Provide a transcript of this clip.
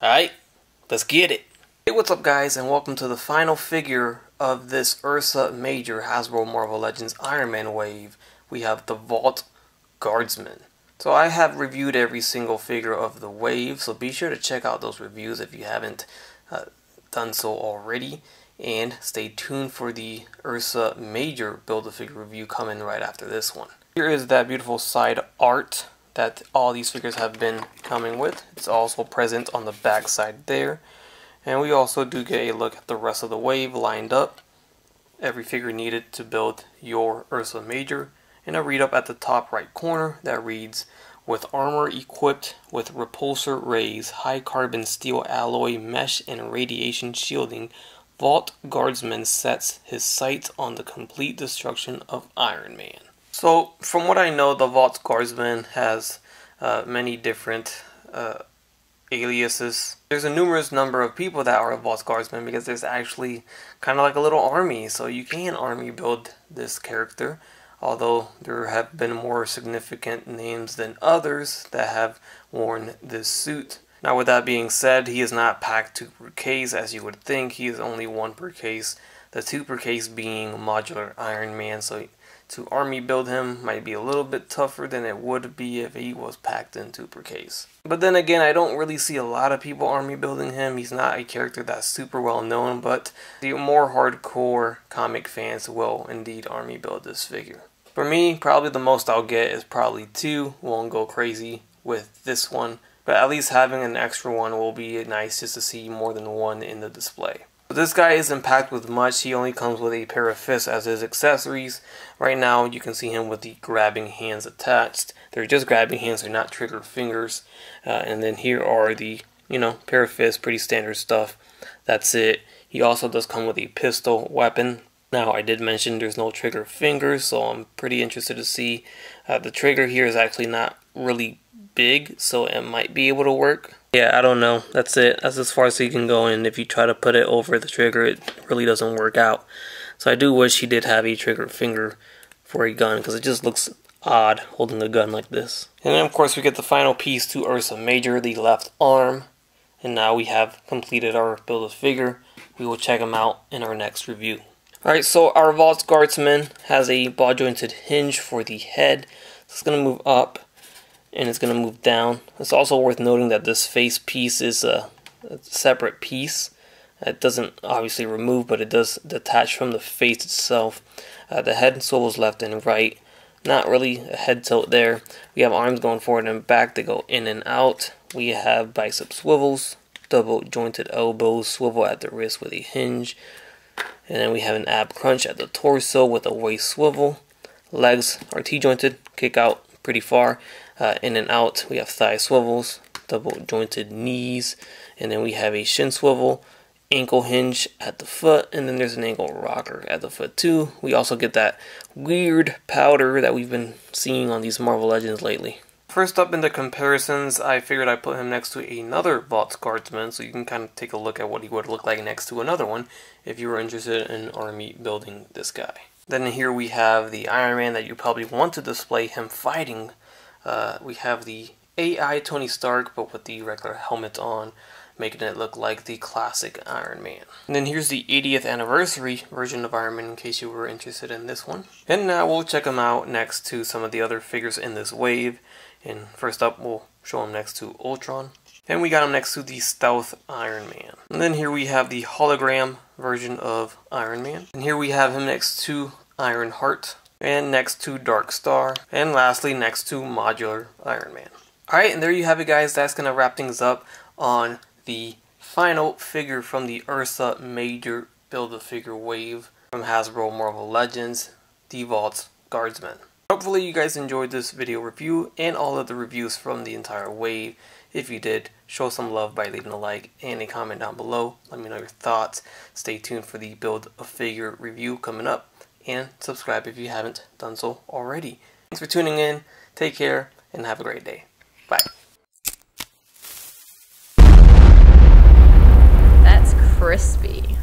Alright, let's get it. Hey, what's up guys, and welcome to the final figure of this Ursa Major Hasbro Marvel Legends Iron Man wave. We have the Vault Guardsman. So I have reviewed every single figure of the wave, so be sure to check out those reviews if you haven't done so already. And stay tuned for the Ursa Major Build-A-Figure review coming right after this one. Here is that beautiful side art that all these figures have been coming with. It's also present on the back side there. And we also do get a look at the rest of the wave lined up. Every figure needed to build your Ursa Major. And a read up at the top right corner that reads, with armor equipped with repulsor rays, high carbon steel alloy, mesh and radiation shielding, Vault Guardsman sets his sights on the complete destruction of Iron Man. So, from what I know, the Vault Guardsman has many different aliases. There's a numerous number of people that are Vault Guardsman because there's actually kind of like a little army. So you can army build this character, although there have been more significant names than others that have worn this suit. Now with that being said, he is not packed 2 per case as you would think. He is only 1 per case. The 2 per case being modular Iron Man. So to army build him might be a little bit tougher than it would be if he was packed in 2 per case. But then again, I don't really see a lot of people army building him. He's not a character that's super well known, but the more hardcore comic fans will indeed army build this figure. For me, probably the most I'll get is probably 2. Won't go crazy with this one, but at least having an extra one will be nice just to see more than 1 in the display. But this guy isn't packed with much. He only comes with a pair of fists as his accessories. Right now you can see him with the grabbing hands attached. They're just grabbing hands, they're not trigger fingers. And then here are the, pair of fists, pretty standard stuff. That's it. He also does come with a pistol weapon. Now I did mention there's no trigger fingers, so I'm pretty interested to see. The trigger here is actually not really big, so it might be able to work. Yeah, I don't know. That's it. That's as far as you can go, and if you try to put it over the trigger, it really doesn't work out. So I do wish he did have a trigger finger for a gun, because it just looks odd holding a gun like this. And then of course we get the final piece to Ursa Major, the left arm. And now we have completed our Build-A-Figure. We will check him out in our next review. Alright, so our Vault Guardsman has a ball jointed hinge for the head. It's going to move up and it's going to move down. It's also worth noting that this face piece is a separate piece. It doesn't obviously remove, but it does detach from the face itself. The head swivels left and right. Not really a head tilt there. We have arms going forward and back. They go in and out. We have bicep swivels, double jointed elbows, swivel at the wrist with a hinge. And then we have an ab crunch at the torso with a waist swivel. Legs are T-jointed, kick out pretty far. In and out, we have thigh swivels, double jointed knees, and then we have a shin swivel, ankle hinge at the foot, and then there's an ankle rocker at the foot too. We also get that weird powder that we've been seeing on these Marvel Legends lately. First up in the comparisons, I figured I'd put him next to another Vault Guardsman, so you can kind of take a look at what he would look like next to another one if you were interested in army building this guy. Then here we have the Iron Man that you probably want to display him fighting. We have the AI Tony Stark, but with the regular helmet on, making it look like the classic Iron Man. And then here's the 80th anniversary version of Iron Man in case you were interested in this one. And now we'll check him out next to some of the other figures in this wave. And first up, we'll show him next to Ultron. And we got him next to the Stealth Iron Man. And then here we have the hologram version of Iron Man. And here we have him next to Ironheart. And next to Dark Star. And lastly, next to Modular Iron Man. Alright, and there you have it guys. That's going to wrap things up on the final figure from the Ursa Major Build-A-Figure wave from Hasbro Marvel Legends, the Vault Guardsman. Hopefully you guys enjoyed this video review and all of the reviews from the entire wave. If you did, show some love by leaving a like and a comment down below. Let me know your thoughts. Stay tuned for the Build-A-Figure review coming up. And subscribe if you haven't done so already. Thanks for tuning in. Take care and have a great day. Bye. That's crispy.